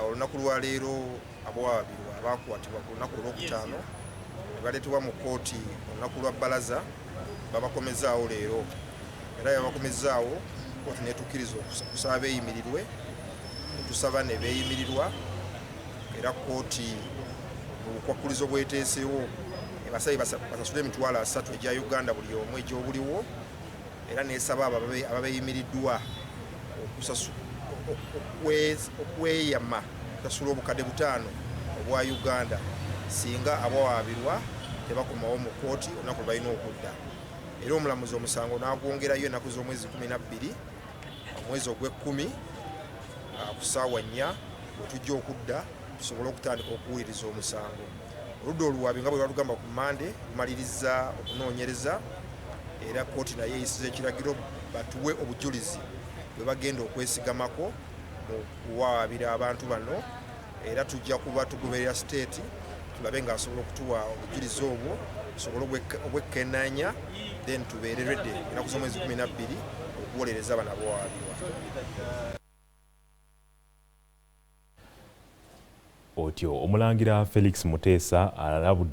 Olunaku lwa leero abawaabirwa abaakwatibwa ku lunaku olwokutaano ne baleetebwa mu kkooti olunaku lwa bbalaza babakomezaawo leero era babakomezaawo kkooti neetukkiriza okusaba beeyimirirwe tusaba ne beeyimirirwa era kkooti mu bukwakkulizo bweteeseewo ebasabye basasule emitwalo 3 egya Uganda buli omu egy'obuliwo era neesaba ababeeyimiriddwa okweyama okusasula obukadde 5 obwa Uganda singa abawaabirwa tebakomawo mu kkooti olunaku balina okudda. Era omulamuzi omusango n'agwongerayo ennaku z'omwezi 12 omwezi ogw'Ekkumi ku ssaawa 4 bwe tujja okudda tusobole okutandika okuwuliriza omusango. Oludda oluwaabi nga bwe lwalugamba ku Mande lumaliriza okunoonyereza era kkooti naye eyisiza ekiragiro batuwe obujulizi bwe bagenda okwesigamako mu kuwaabira abantu bano era tujja kuba tugoberera state tulabe nga asobola okutuwa obujulizi obwo tusobole obwekkennaanya then tubeere redde ennaku z'omwezi 12 okuwolereza bano abawaabirwa. Otyo Omulangira Felix Muteesa alabudde